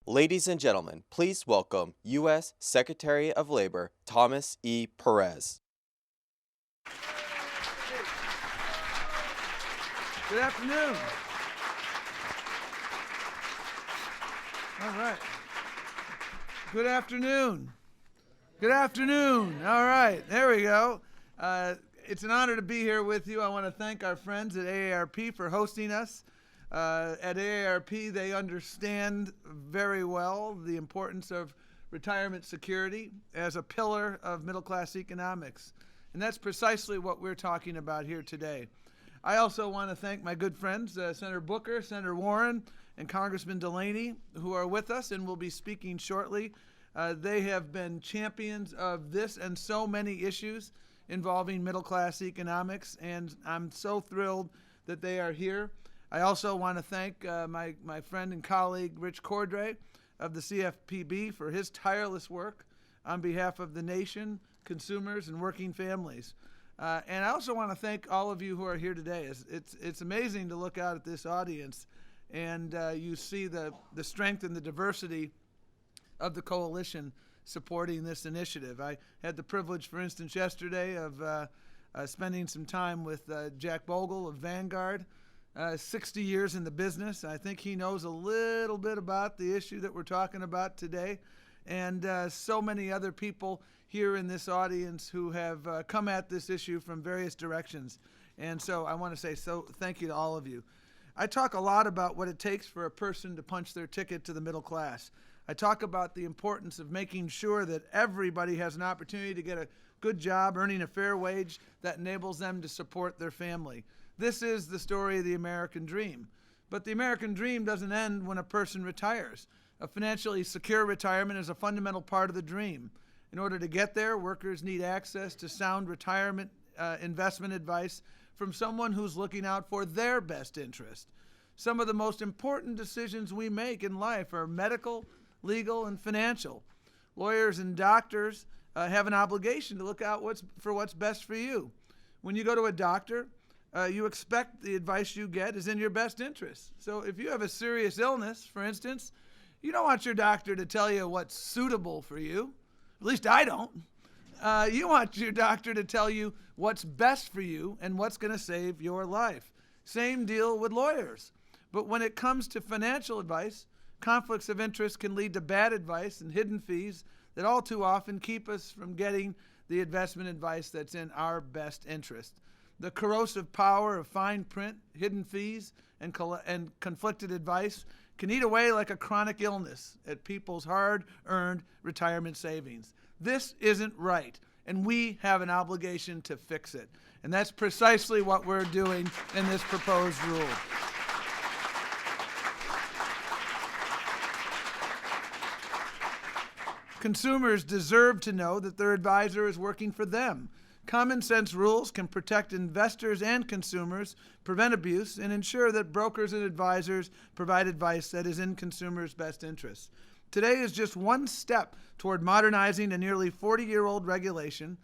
Ladies and gentlemen, please welcome U.S. Secretary of Labor Thomas E. Perez. Good afternoon. All right. Good afternoon. Good afternoon. All right. There we go. It's an honor to be here with you. I want to thank our friends at AARP for hosting us. At AARP, they understand very well the importance of retirement security as a pillar of middle-class economics. And that's precisely what we're talking about here today. I also want to thank my good friends, Senator Booker, Senator Warren, and Congressman Delaney, who are with us and will be speaking shortly. They have been champions of this and so many issues involving middle-class economics, and I'm so thrilled that they are here. I also want to thank my friend and colleague, Rich Cordray of the CFPB, for his tireless work on behalf of the nation, consumers, and working families. And I also want to thank all of you who are here today. It's amazing to look out at this audience and you see the strength and the diversity of the coalition supporting this initiative. I had the privilege, for instance, yesterday of spending some time with Jack Bogle of Vanguard. 60 years in the business. I think he knows a little bit about the issue that we're talking about today. And so many other people here in this audience who have come at this issue from various directions. And so I want to say thank you to all of you. I talk a lot about what it takes for a person to punch their ticket to the middle class. I talk about the importance of making sure that everybody has an opportunity to get a good job, earning a fair wage that enables them to support their family. This is the story of the American dream. But the American dream doesn't end when a person retires. A financially secure retirement is a fundamental part of the dream. In order to get there, workers need access to sound retirement investment advice from someone who's looking out for their best interest. Some of the most important decisions we make in life are medical, legal, and financial. Lawyers and doctors have an obligation to look out for what's best for you. When you go to a doctor, you expect the advice you get is in your best interest. So if you have a serious illness, for instance, you don't want your doctor to tell you what's suitable for you. At least I don't. You want your doctor to tell you what's best for you and what's going to save your life. Same deal with lawyers. But when it comes to financial advice, conflicts of interest can lead to bad advice and hidden fees that all too often keep us from getting the investment advice that's in our best interest. The corrosive power of fine print, hidden fees, and conflicted advice can eat away like a chronic illness at people's hard-earned retirement savings. This isn't right, and we have an obligation to fix it. And that's precisely what we're doing in this proposed rule. Consumers deserve to know that their advisor is working for them. Common sense rules can protect investors and consumers, prevent abuse, and ensure that brokers and advisors provide advice that is in consumers' best interests. Today is just one step toward modernizing a nearly 40-year-old regulation,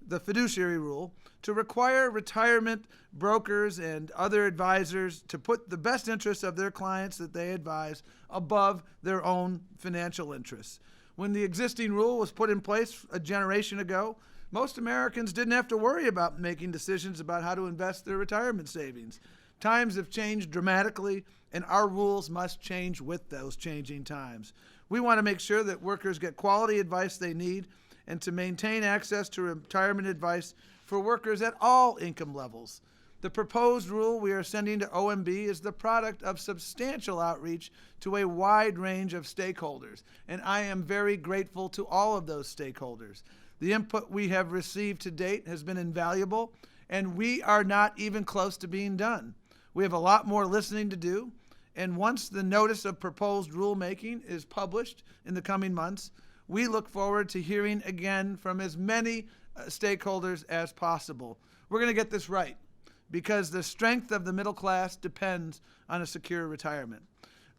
the fiduciary rule, to require retirement brokers and other advisors to put the best interests of their clients that they advise above their own financial interests. When the existing rule was put in place a generation ago, most Americans didn't have to worry about making decisions about how to invest their retirement savings. Times have changed dramatically, and our rules must change with those changing times. We want to make sure that workers get quality advice they need and to maintain access to retirement advice for workers at all income levels. The proposed rule we are sending to OMB is the product of substantial outreach to a wide range of stakeholders, and I am very grateful to all of those stakeholders. The input we have received to date has been invaluable, and we are not even close to being done. We have a lot more listening to do, and once the notice of proposed rulemaking is published in the coming months, we look forward to hearing again from as many stakeholders as possible. We're going to get this right, because the strength of the middle class depends on a secure retirement.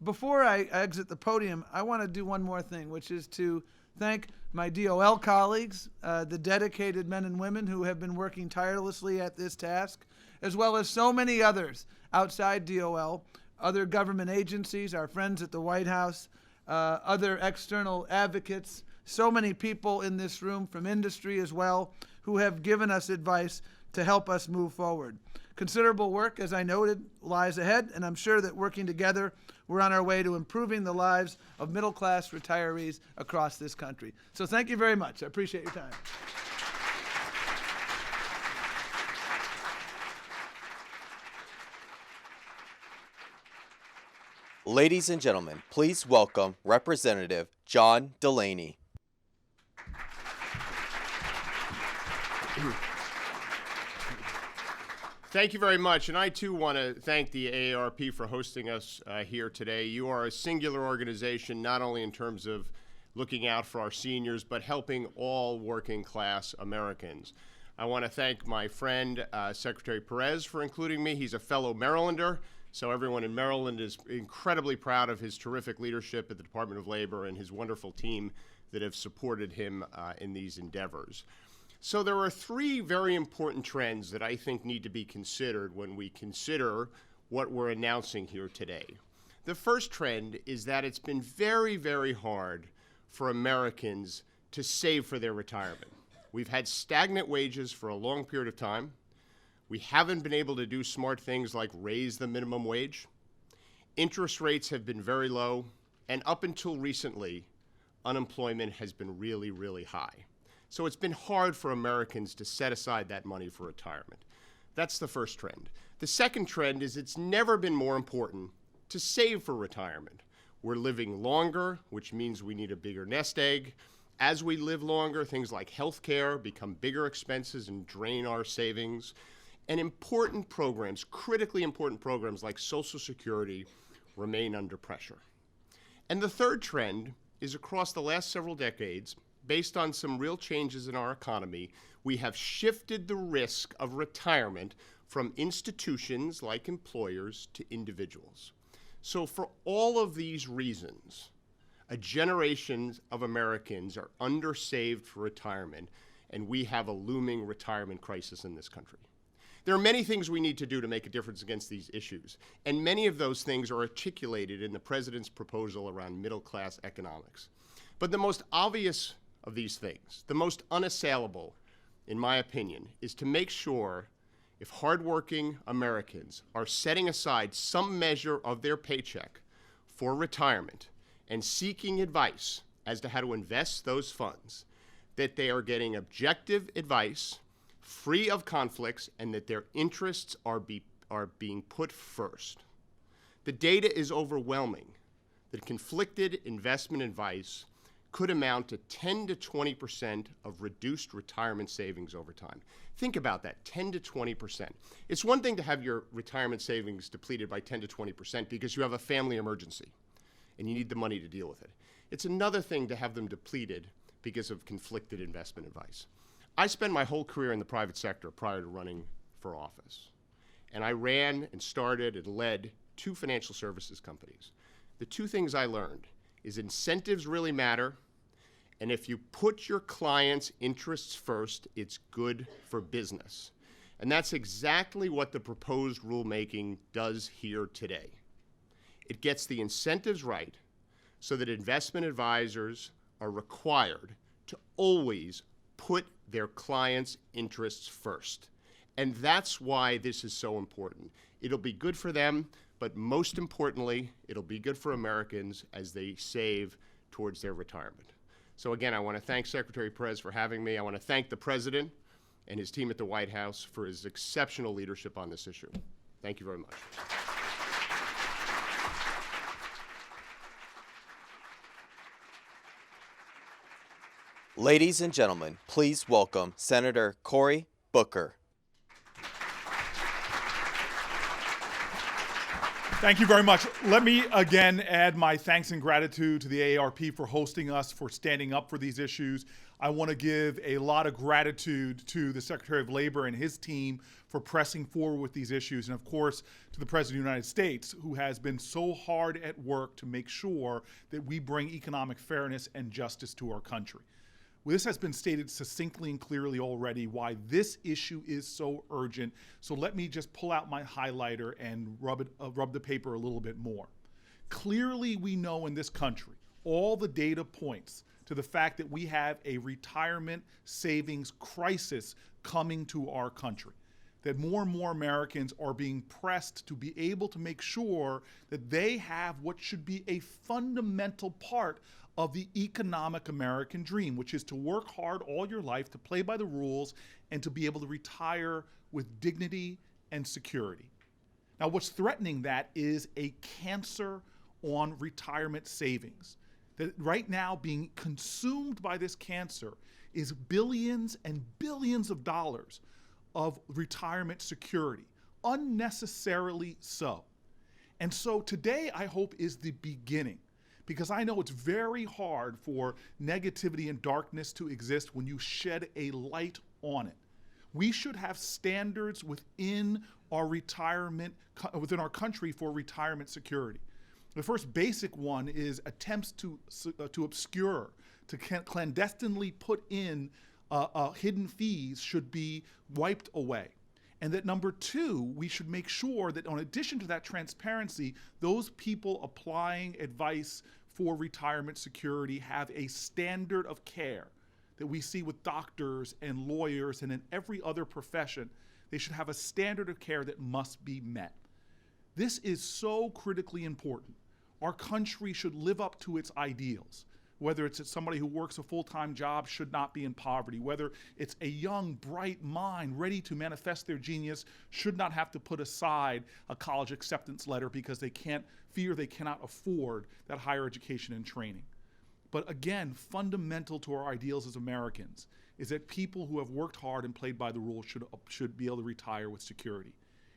Before I exit the podium, I want to do one more thing, which is to thank my DOL colleagues, the dedicated men and women who have been working tirelessly at this task, as well as so many others outside DOL, other government agencies, our friends at the White House, other external advocates, so many people in this room from industry as well who have given us advice to help us move forward. Considerable work, as I noted, lies ahead, and I'm sure that working together, we're on our way to improving the lives of middle-class retirees across this country. So thank you very much. I appreciate your time. Ladies and gentlemen, please welcome Representative John Delaney. Thank you very much, and I too want to thank the AARP for hosting us here today. You are a singular organization, not only in terms of looking out for our seniors, but helping all working class Americans. I want to thank my friend, Secretary Perez, for including me. He's a fellow Marylander, so everyone in Maryland is incredibly proud of his terrific leadership at the Department of Labor and his wonderful team that have supported him in these endeavors. So there are three very important trends that I think need to be considered when we consider what we're announcing here today. The first trend is that it's been very, very hard for Americans to save for their retirement. We've had stagnant wages for a long period of time. We haven't been able to do smart things like raise the minimum wage. Interest rates have been very low, and up until recently, unemployment has been really, really high. So it's been hard for Americans to set aside that money for retirement. That's the first trend. The second trend is it's never been more important to save for retirement. We're living longer, which means we need a bigger nest egg. As we live longer, things like health care become bigger expenses and drain our savings. And important programs, critically important programs like Social Security, remain under pressure. And the third trend is across the last several decades, based on some real changes in our economy, we have shifted the risk of retirement from institutions like employers to individuals. So for all of these reasons, a generation of Americans are undersaved for retirement, and we have a looming retirement crisis in this country. There are many things we need to do to make a difference against these issues, and many of those things are articulated in the president's proposal around middle-class economics. But the most obvious of these things, the most unassailable, in my opinion, is to make sure if hardworking Americans are setting aside some measure of their paycheck for retirement and seeking advice as to how to invest those funds, that they are getting objective advice, free of conflicts, and that their interests are being put first. The data is overwhelming that conflicted investment advice could amount to 10 to 20% of reduced retirement savings over time. Think about that, 10 to 20%. It's one thing to have your retirement savings depleted by 10 to 20% because you have a family emergency and you need the money to deal with it. It's another thing to have them depleted because of conflicted investment advice. I spent my whole career in the private sector prior to running for office. And I ran and started and led 2 financial services companies. The 2 things I learned is incentives really matter, and if you put your clients' interests first, it's good for business. And that's exactly what the proposed rulemaking does here today. It gets the incentives right so that investment advisors are required to always put their clients' interests first. And that's why this is so important. It'll be good for them, but most importantly, it'll be good for Americans as they save towards their retirement. So again, I want to thank Secretary Perez for having me. I want to thank the President and his team at the White House for his exceptional leadership on this issue. Thank you very much. Ladies and gentlemen, please welcome Senator Cory Booker. Thank you very much. Let me again add my thanks and gratitude to the AARP for hosting us, for standing up for these issues. I want to give a lot of gratitude to the Secretary of Labor and his team for pressing forward with these issues, and of course to the President of the United States, who has been so hard at work to make sure that we bring economic fairness and justice to our country. Well, this has been stated succinctly and clearly already why this issue is so urgent. So let me just pull out my highlighter and rub the paper a little bit more. Clearly, we know in this country, all the data points to the fact that we have a retirement savings crisis coming to our country. That more and more Americans are being pressed to be able to make sure that they have what should be a fundamental part of the economic American dream, which is to work hard all your life, to play by the rules, and to be able to retire with dignity and security. Now, what's threatening that is a cancer on retirement savings. That right now being consumed by this cancer is billions and billions of dollars of retirement security, unnecessarily so. And so today, I hope, is the beginning, because I know it's very hard for negativity and darkness to exist when you shed a light on it. We should have standards within our within our country for retirement security. The first basic one is attempts to obscure, to clandestinely put in hidden fees should be wiped away. And that number two, we should make sure that in addition to that transparency, those people applying advice for retirement security have a standard of care that we see with doctors and lawyers and in every other profession. They should have a standard of care that must be met. This is so critically important. Our country should live up to its ideals. Whether it's somebody who works a full-time job should not be in poverty. Whether it's a young, bright mind ready to manifest their genius should not have to put aside a college acceptance letter because they fear they cannot afford that higher education and training. But again, fundamental to our ideals as Americans is that people who have worked hard and played by the rules should be able to retire with security.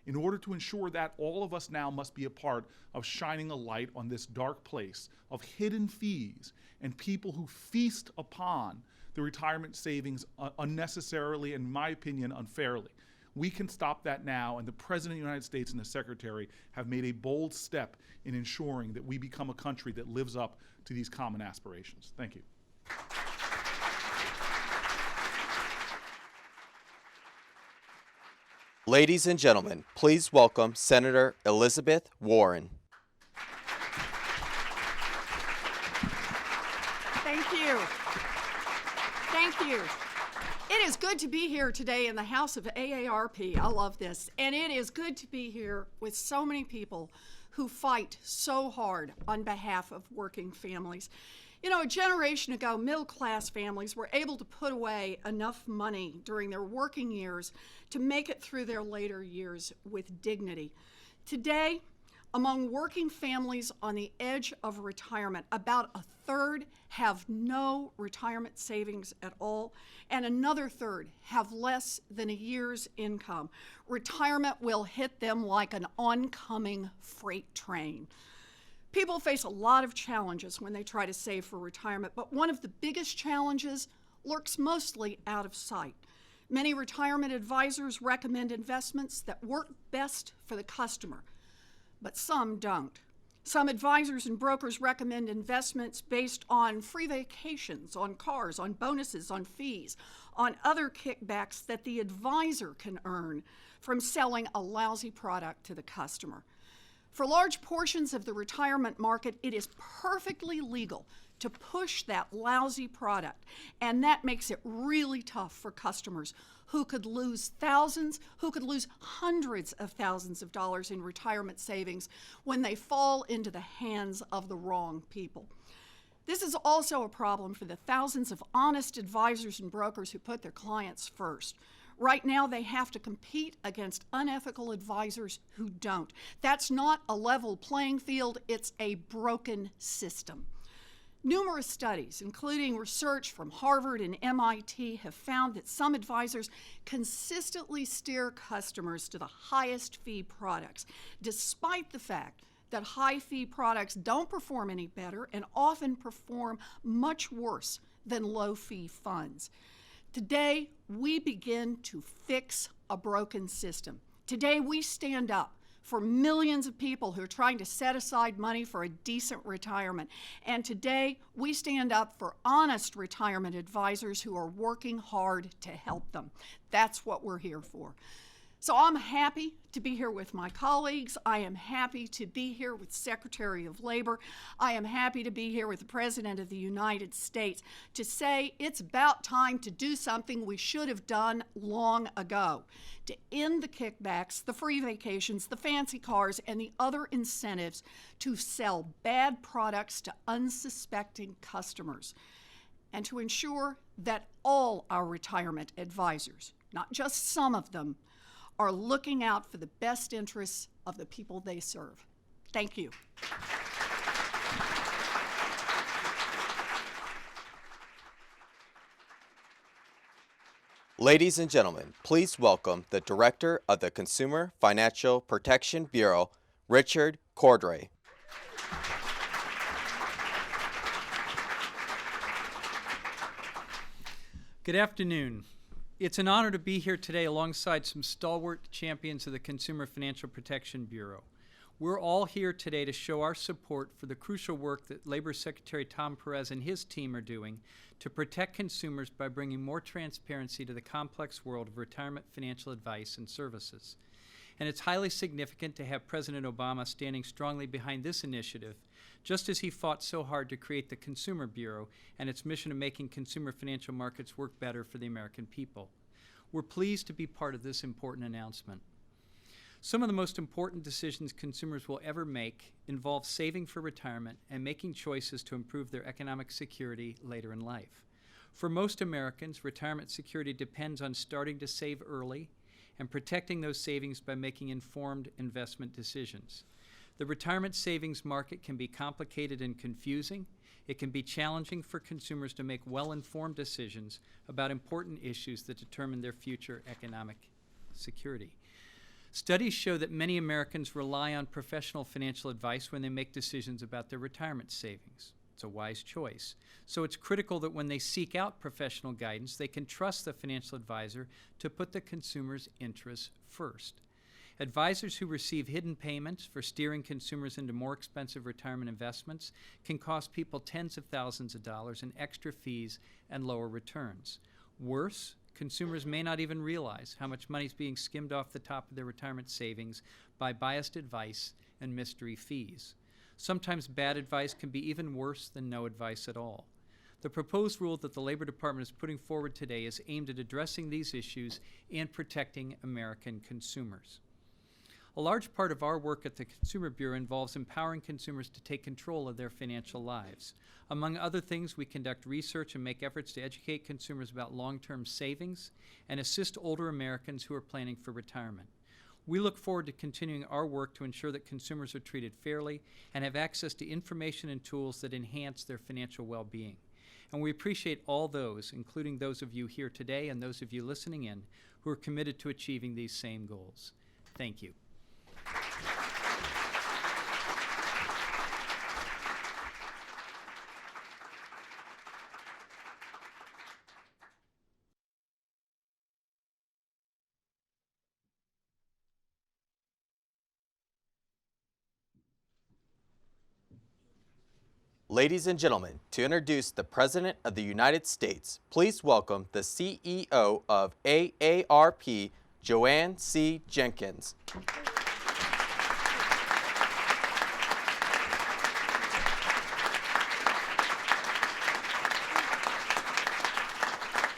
In order to ensure that, all of us now must be a part of shining a light on this dark place of hidden fees and people who feast upon the retirement savings unnecessarily, and in my opinion, unfairly. We can stop that now, and the President of the United States and the Secretary have made a bold step in ensuring that we become a country that lives up to these common aspirations. Thank you. Ladies and gentlemen, please welcome Senator Elizabeth Warren. Thank you. Thank you. It is good to be here today in the House of AARP. I love this. And it is good to be here with so many people who fight so hard on behalf of working families. You know, a generation ago, middle-class families were able to put away enough money during their working years to make it through their later years with dignity. Today, among working families on the edge of retirement, about a third have no retirement savings at all, and another third have less than a year's income. Retirement will hit them like an oncoming freight train. People face a lot of challenges when they try to save for retirement, but one of the biggest challenges lurks mostly out of sight. Many retirement advisors recommend investments that work best for the customer, but some don't. Some advisors and brokers recommend investments based on free vacations, on cars, on bonuses, on fees, on other kickbacks that the advisor can earn from selling a lousy product to the customer. For large portions of the retirement market, it is perfectly legal to push that lousy product, and that makes it really tough for customers who could lose thousands, who could lose hundreds of thousands of dollars in retirement savings when they fall into the hands of the wrong people. This is also a problem for the thousands of honest advisors and brokers who put their clients first. Right now, they have to compete against unethical advisors who don't. That's not a level playing field, it's a broken system. Numerous studies, including research from Harvard and MIT, have found that some advisors consistently steer customers to the highest fee products, despite the fact that high fee products don't perform any better and often perform much worse than low fee funds. Today, we begin to fix a broken system. Today, we stand up for millions of people who are trying to set aside money for a decent retirement. And today, we stand up for honest retirement advisors who are working hard to help them. That's what we're here for. So I'm happy to be here with my colleagues. I am happy to be here with Secretary of Labor. I am happy to be here with the President of the United States to say it's about time to do something we should have done long ago, to end the kickbacks, the free vacations, the fancy cars, and the other incentives to sell bad products to unsuspecting customers, and to ensure that all our retirement advisors, not just some of them, are looking out for the best interests of the people they serve. Thank you. Ladies and gentlemen, please welcome the Director of the Consumer Financial Protection Bureau, Richard Cordray. Good afternoon. It's an honor to be here today alongside some stalwart champions of the Consumer Financial Protection Bureau. We're all here today to show our support for the crucial work that Labor Secretary Tom Perez and his team are doing to protect consumers by bringing more transparency to the complex world of retirement financial advice and services. And it's highly significant to have President Obama standing strongly behind this initiative, just as he fought so hard to create the Consumer Bureau and its mission of making consumer financial markets work better for the American people. We're pleased to be part of this important announcement. Some of the most important decisions consumers will ever make involve saving for retirement and making choices to improve their economic security later in life. For most Americans, retirement security depends on starting to save early and protecting those savings by making informed investment decisions. The retirement savings market can be complicated and confusing. It can be challenging for consumers to make well-informed decisions about important issues that determine their future economic security. Studies show that many Americans rely on professional financial advice when they make decisions about their retirement savings. It's a wise choice. So it's critical that when they seek out professional guidance, they can trust the financial advisor to put the consumer's interests first. Advisors who receive hidden payments for steering consumers into more expensive retirement investments can cost people tens of thousands of dollars in extra fees and lower returns. Worse, consumers may not even realize how much money is being skimmed off the top of their retirement savings by biased advice and mystery fees. Sometimes bad advice can be even worse than no advice at all. The proposed rule that the Labor Department is putting forward today is aimed at addressing these issues and protecting American consumers. A large part of our work at the Consumer Bureau involves empowering consumers to take control of their financial lives. Among other things, we conduct research and make efforts to educate consumers about long-term savings and assist older Americans who are planning for retirement. We look forward to continuing our work to ensure that consumers are treated fairly and have access to information and tools that enhance their financial well-being. And we appreciate all those, including those of you here today and those of you listening in, who are committed to achieving these same goals. Thank you. Ladies and gentlemen, to introduce the President of the United States, please welcome the CEO of AARP, Joanne C. Jenkins.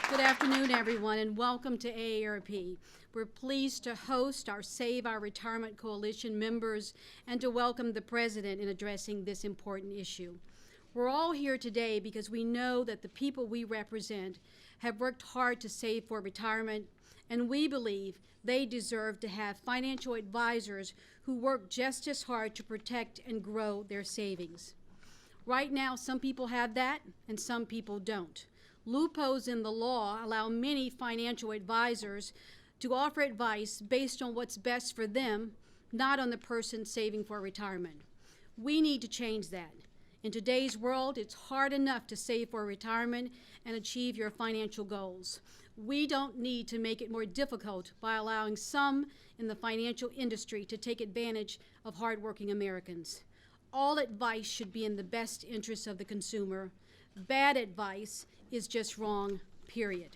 Good afternoon, everyone, and welcome to AARP. We're pleased to host our Save Our Retirement Coalition members and to welcome the President in addressing this important issue. We're all here today because we know that the people we represent have worked hard to save for retirement, and we believe they deserve to have financial advisors who work just as hard to protect and grow their savings. Right now, some people have that, and some people don't. Loopholes in the law allow many financial advisors to offer advice based on what's best for them, not on the person saving for retirement. We need to change that. In today's world, it's hard enough to save for retirement and achieve your financial goals. We don't need to make it more difficult by allowing some in the financial industry to take advantage of hardworking Americans. All advice should be in the best interest of the consumer. Bad advice is just wrong, period.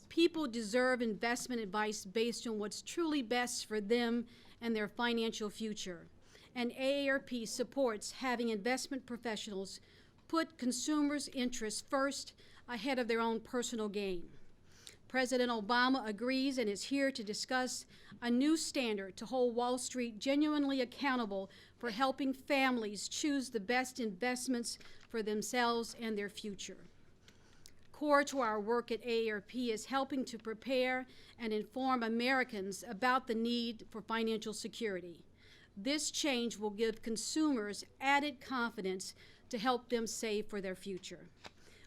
People deserve investment advice based on what's truly best for them and their financial future. And AARP supports having investment professionals put consumers' interests first ahead of their own personal gain. President Obama agrees and is here to discuss a new standard to hold Wall Street genuinely accountable for helping families choose the best investments for themselves and their future. Core to our work at AARP is helping to prepare and inform Americans about the need for financial security. This change will give consumers added confidence to help them save for their future.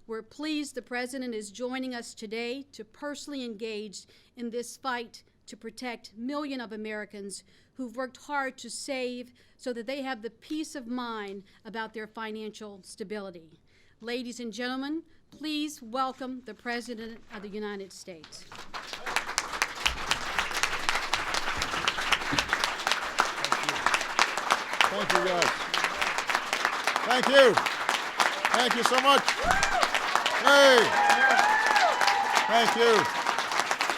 We're pleased the President is joining us today to personally engage in this fight to protect millions of Americans who've worked hard to save so that they have the peace of mind about their financial stability. Ladies and gentlemen, please welcome the President of the United States. Thank you, guys. Thank you. Thank you so much. Hey. Thank you.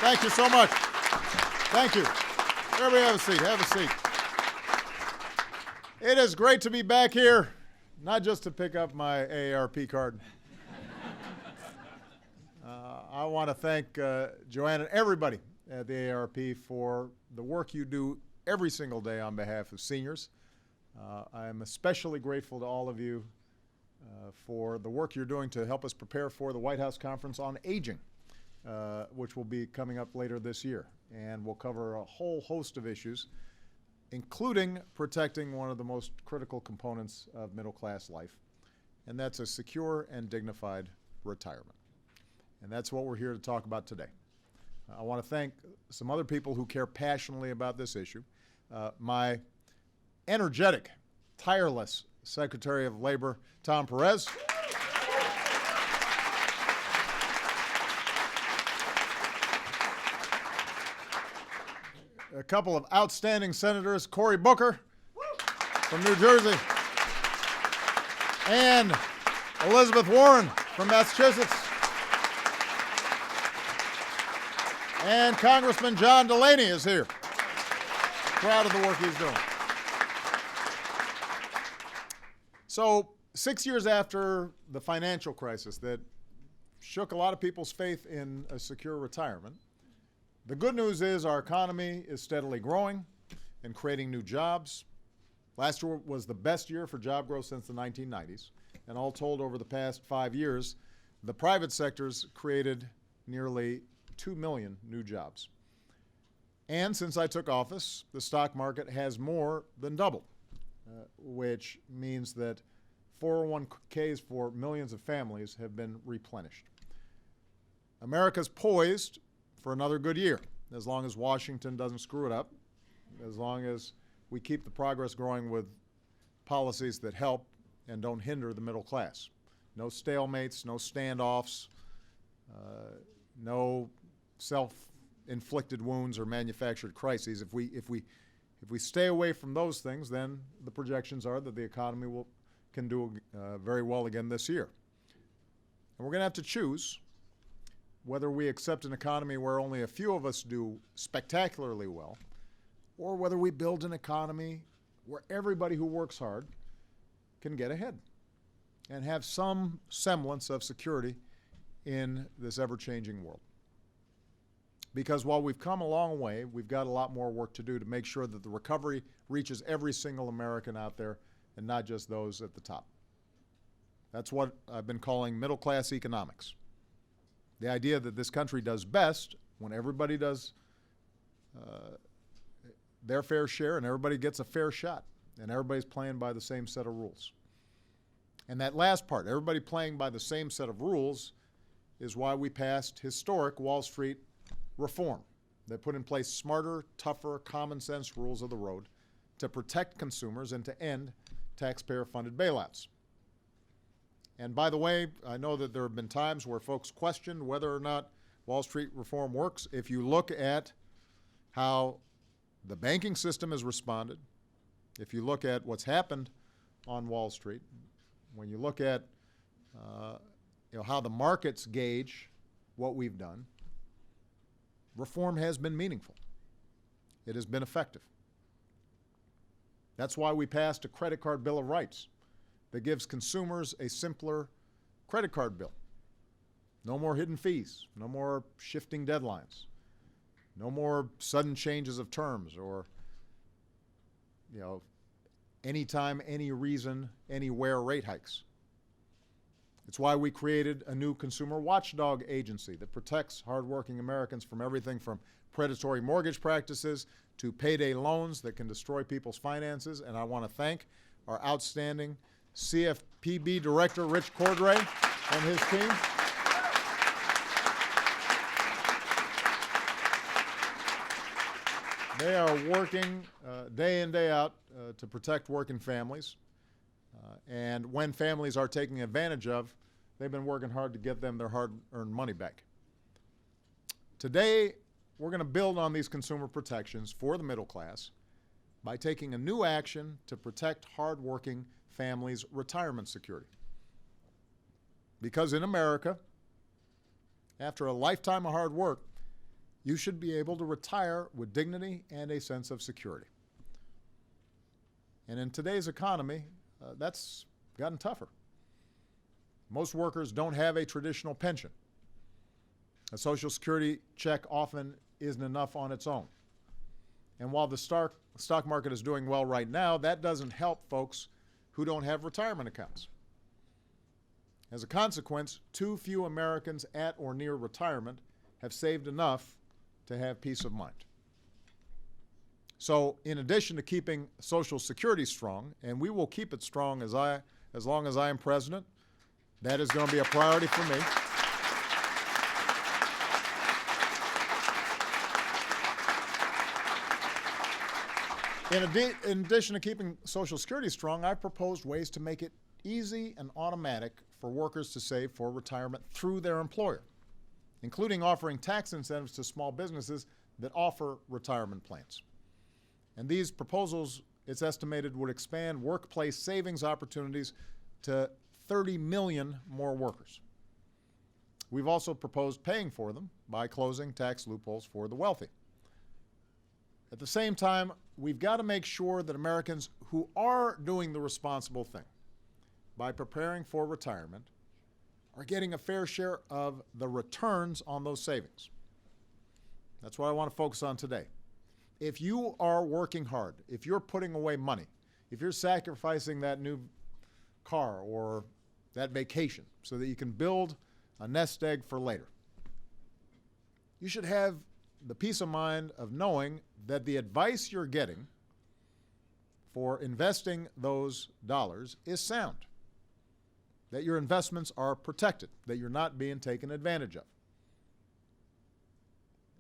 Thank you so much. Thank you. Everybody have a seat. Have a seat. It is great to be back here, not just to pick up my AARP card. I want to thank Joanne and everybody at the AARP for the work you do every single day on behalf of seniors. I'm especially grateful to all of you for the work you're doing to help us prepare for the White House Conference on Aging, which will be coming up later this year. And we'll cover a whole host of issues, including protecting one of the most critical components of middle-class life, and that's a secure and dignified retirement. And that's what we're here to talk about today. I want to thank some other people who care passionately about this issue. My energetic, tireless Secretary of Labor, Tom Perez. A couple of outstanding senators, Cory Booker from New Jersey, and Elizabeth Warren from Massachusetts, and Congressman John Delaney is here. Proud of the work he's doing. So 6 years after the financial crisis that shook a lot of people's faith in a secure retirement, the good news is our economy is steadily growing and creating new jobs. Last year was the best year for job growth since the 1990s. And all told, over the past 5 years, the private sector's created nearly 2 million new jobs. And since I took office, the stock market has more than doubled, which means that 401ks for millions of families have been replenished. America's poised for another good year, as long as Washington doesn't screw it up, as long as we keep the progress growing with policies that help and don't hinder the middle class. No stalemates, no standoffs, no self-inflicted wounds or manufactured crises. If we stay away from those things, then the projections are that the economy can do very well again this year. And we're going to have to choose whether we accept an economy where only a few of us do spectacularly well, or whether we build an economy where everybody who works hard can get ahead and have some semblance of security in this ever-changing world. Because while we've come a long way, we've got a lot more work to do to make sure that the recovery reaches every single American out there and not just those at the top. That's what I've been calling middle-class economics. The idea that this country does best when everybody does their fair share and everybody gets a fair shot and everybody's playing by the same set of rules. And that last part, everybody playing by the same set of rules, is why we passed historic Wall Street reform that put in place smarter, tougher, common sense rules of the road to protect consumers and to end taxpayer-funded bailouts. And by the way, I know that there have been times where folks questioned whether or not Wall Street reform works. If you look at how the banking system has responded, if you look at what's happened on Wall Street, when you look at how the markets gauge what we've done, reform has been meaningful. It has been effective. That's why we passed a credit card bill of rights that gives consumers a simpler credit card bill. No more hidden fees, no more shifting deadlines, no more sudden changes of terms or, anytime, any reason, anywhere rate hikes. It's why we created a new consumer watchdog agency that protects hardworking Americans from everything from predatory mortgage practices to payday loans that can destroy people's finances. And I want to thank our outstanding CFPB Director, Rich Cordray, and his team. They are working day in, day out to protect working families. And when families are taking advantage of, they've been working hard to get them their hard-earned money back. Today, we're going to build on these consumer protections for the middle class by taking a new action to protect hard-working families' retirement security. Because in America, after a lifetime of hard work, you should be able to retire with dignity and a sense of security. And in today's economy, that's gotten tougher. Most workers don't have a traditional pension. A Social Security check often isn't enough on its own. And while the stock market is doing well right now, that doesn't help folks who don't have retirement accounts. As a consequence, too few Americans at or near retirement have saved enough to have peace of mind. So in addition to keeping Social Security strong, and we will keep it strong as long as I am president, that is going to be a priority for me. In addition to keeping Social Security strong, I've proposed ways to make it easy and automatic for workers to save for retirement through their employer, including offering tax incentives to small businesses that offer retirement plans. And these proposals, it's estimated, would expand workplace savings opportunities to 30 million more workers. We've also proposed paying for them by closing tax loopholes for the wealthy. At the same time, we've got to make sure that Americans who are doing the responsible thing by preparing for retirement are getting a fair share of the returns on those savings. That's what I want to focus on today. If you are working hard, if you're putting away money, if you're sacrificing that new car or that vacation so that you can build a nest egg for later, you should have the peace of mind of knowing that the advice you're getting for investing those dollars is sound, that your investments are protected, that you're not being taken advantage of.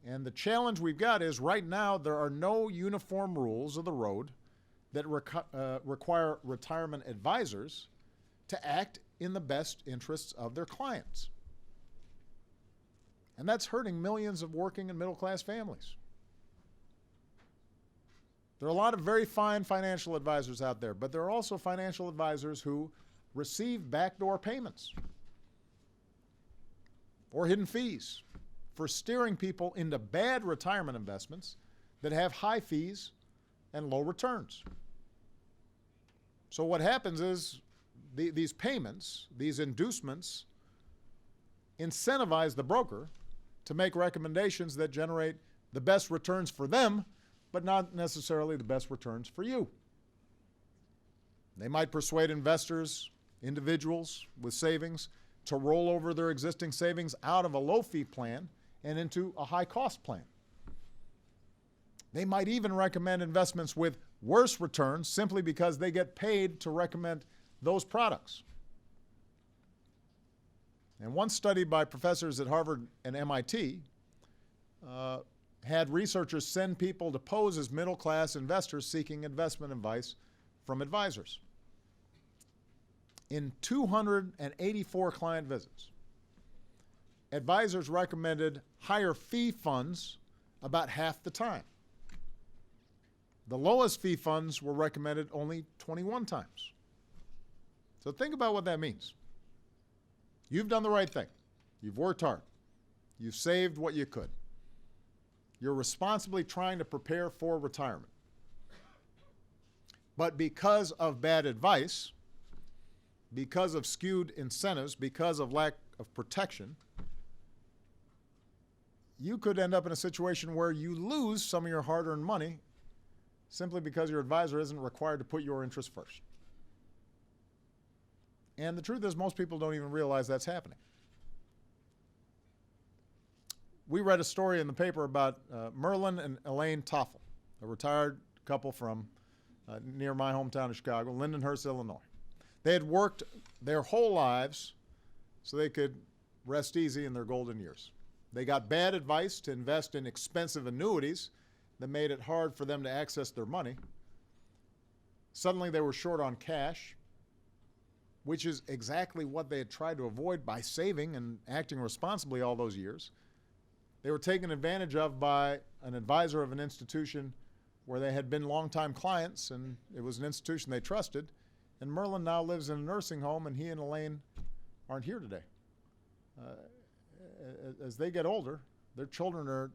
And the challenge we've got is right now there are no uniform rules of the road that require retirement advisors to act in the best interests of their clients. And that's hurting millions of working and middle-class families. There are a lot of very fine financial advisors out there, but there are also financial advisors who receive backdoor payments or hidden fees for steering people into bad retirement investments that have high fees and low returns. So what happens is these payments, these inducements, incentivize the broker to make recommendations that generate the best returns for them, but not necessarily the best returns for you. They might persuade investors, individuals with savings, to roll over their existing savings out of a low-fee plan and into a high-cost plan. They might even recommend investments with worse returns simply because they get paid to recommend those products. And one study by professors at Harvard and MIT had researchers send people to pose as middle-class investors seeking investment advice from advisors. In 284 client visits, advisors recommended higher fee funds about half the time. The lowest fee funds were recommended only 21 times. So think about what that means. You've done the right thing. You've worked hard. You've saved what you could. You're responsibly trying to prepare for retirement. But because of bad advice, because of skewed incentives, because of lack of protection, you could end up in a situation where you lose some of your hard-earned money simply because your advisor isn't required to put your interest first. And the truth is, most people don't even realize that's happening. We read a story in the paper about Merlin and Elaine Toffel, a retired couple from near my hometown of Chicago, Lindenhurst, Illinois. They had worked their whole lives so they could rest easy in their golden years. They got bad advice to invest in expensive annuities that made it hard for them to access their money. Suddenly they were short on cash, which is exactly what they had tried to avoid by saving and acting responsibly all those years. They were taken advantage of by an advisor of an institution where they had been longtime clients, and it was an institution they trusted. And Merlin now lives in a nursing home, and he and Elaine aren't here today. As they get older, their children are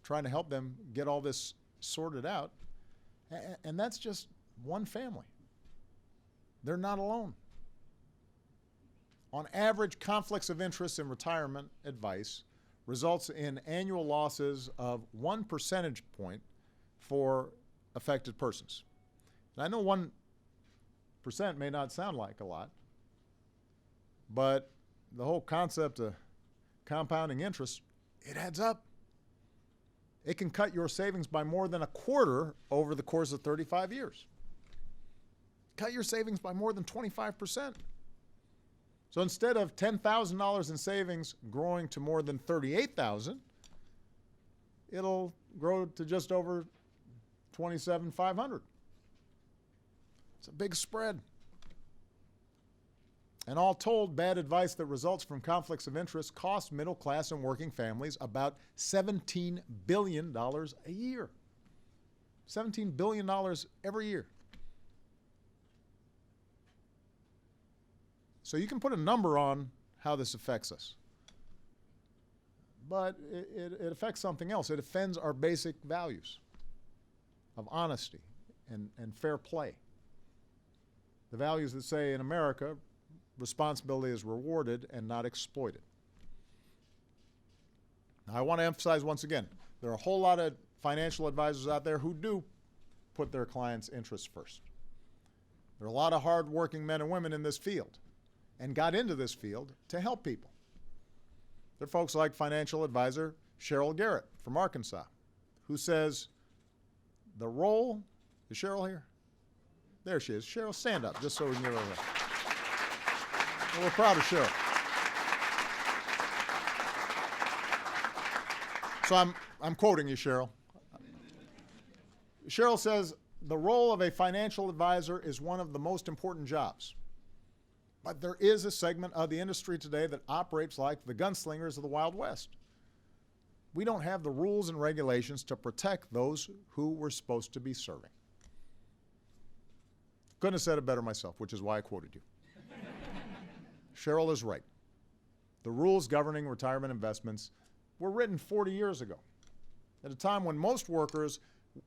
trying to help them get all this sorted out. And that's just one family. They're not alone. On average, conflicts of interest in retirement advice results in annual losses of 1 percentage point for affected persons. And I know 1% may not sound like a lot, but the whole concept of compounding interest, it adds up. It can cut your savings by more than a quarter over the course of 35 years. Cut your savings by more than 25%. So instead of $10,000 in savings growing to more than $38,000, it'll grow to just over $27,500. It's a big spread. And all told, bad advice that results from conflicts of interest costs middle class and working families about $17 billion a year. $17 billion every year. So you can put a number on how this affects us. But it affects something else. It offends our basic values of honesty and fair play. The values that say in America, responsibility is rewarded and not exploited. Now, I want to emphasize once again, there are a whole lot of financial advisors out there who do put their clients' interests first. There are a lot of hard-working men and women in this field and got into this field to help people. There are folks like financial advisor Cheryl Garrett from Arkansas, who says the role, is Cheryl here? There she is. Cheryl, stand up just so we can get over there. Well, we're proud of Cheryl. So I'm quoting you, Cheryl. Cheryl says, the role of a financial advisor is one of the most important jobs. But there is a segment of the industry today that operates like the gunslingers of the Wild West. We don't have the rules and regulations to protect those who we're supposed to be serving. Couldn't have said it better myself, which is why I quoted you. Cheryl is right. The rules governing retirement investments were written 40 years ago, at a time when most workers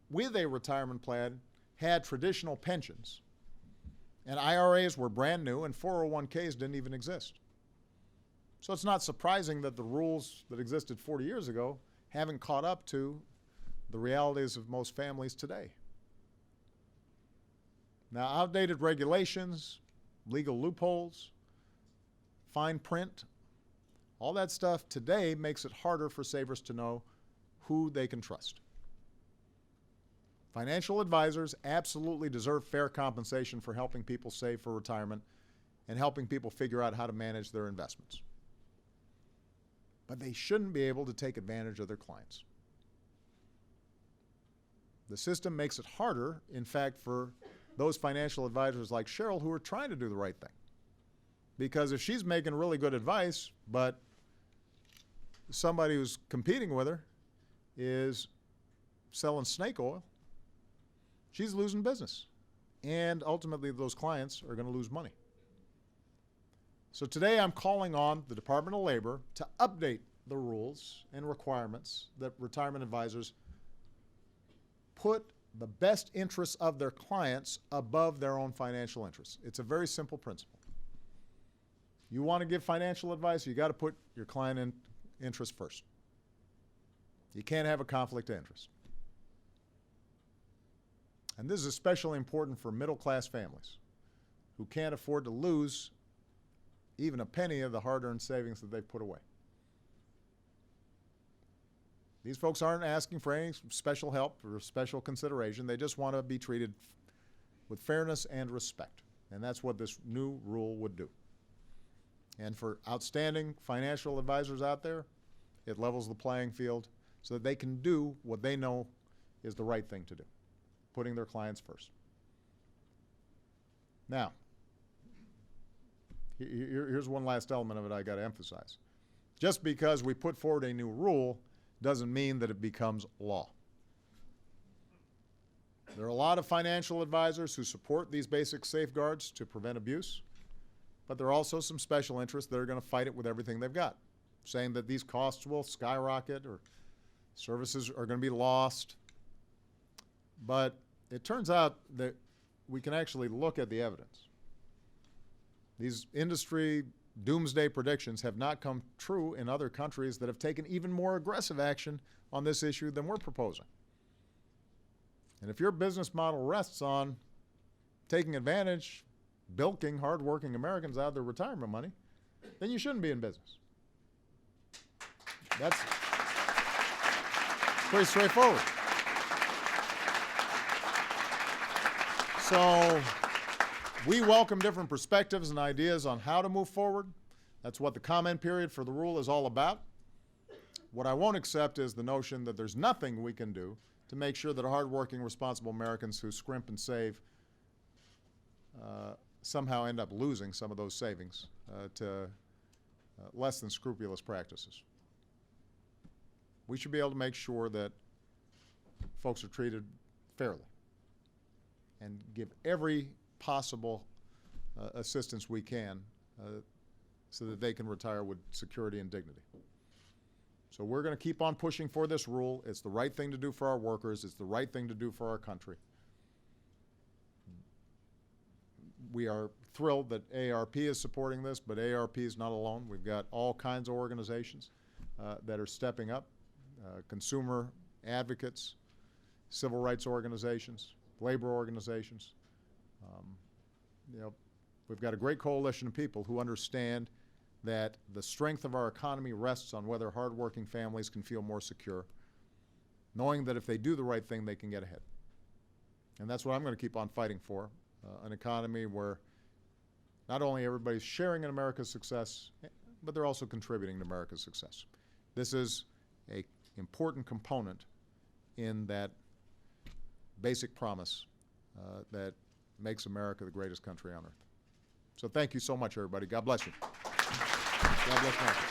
with a retirement plan had traditional pensions, and IRAs were brand new, and 401ks didn't even exist. So it's not surprising that the rules that existed 40 years ago haven't caught up to the realities of most families today. Now, outdated regulations, legal loopholes, fine print, all that stuff today makes it harder for savers to know who they can trust. Financial advisors absolutely deserve fair compensation for helping people save for retirement and helping people figure out how to manage their investments. But they shouldn't be able to take advantage of their clients. The system makes it harder, in fact, for those financial advisors like Cheryl who are trying to do the right thing. Because if she's making really good advice, but somebody who's competing with her is selling snake oil, she's losing business. And ultimately, those clients are going to lose money. So today I'm calling on the Department of Labor to update the rules and requirements that retirement advisors put the best interests of their clients above their own financial interests. It's a very simple principle. You want to give financial advice, you got to put your client interest first. You can't have a conflict of interest. And this is especially important for middle-class families who can't afford to lose even a penny of the hard-earned savings that they've put away. These folks aren't asking for any special help or special consideration. They just want to be treated with fairness and respect. And that's what this new rule would do. And for outstanding financial advisors out there, it levels the playing field so that they can do what they know is the right thing to do, putting their clients first. Now, here's one last element of it I got to emphasize. Just because we put forward a new rule doesn't mean that it becomes law. There are a lot of financial advisors who support these basic safeguards to prevent abuse, but there are also some special interests that are going to fight it with everything they've got, saying that these costs will skyrocket or services are going to be lost. But it turns out that we can actually look at the evidence. These industry doomsday predictions have not come true in other countries that have taken even more aggressive action on this issue than we're proposing. And if your business model rests on taking advantage, bilking hardworking Americans out of their retirement money, then you shouldn't be in business. That's pretty straightforward. So we welcome different perspectives and ideas on how to move forward. That's what the comment period for the rule is all about. What I won't accept is the notion that there's nothing we can do to make sure that hardworking, responsible Americans who scrimp and save somehow end up losing some of those savings to less than scrupulous practices. We should be able to make sure that folks are treated fairly and give every possible assistance we can so that they can retire with security and dignity. So we're going to keep on pushing for this rule. It's the right thing to do for our workers. It's the right thing to do for our country. We are thrilled that AARP is supporting this, but AARP is not alone. We've got all kinds of organizations that are stepping up, consumer advocates, civil rights organizations, labor organizations. We've got a great coalition of people who understand that the strength of our economy rests on whether hardworking families can feel more secure, knowing that if they do the right thing, they can get ahead. And that's what I'm going to keep on fighting for, an economy where not only everybody's sharing in America's success, but they're also contributing to America's success. This is an important component in that basic promise that makes America the greatest country on earth. So thank you so much, everybody. God bless you. God bless America.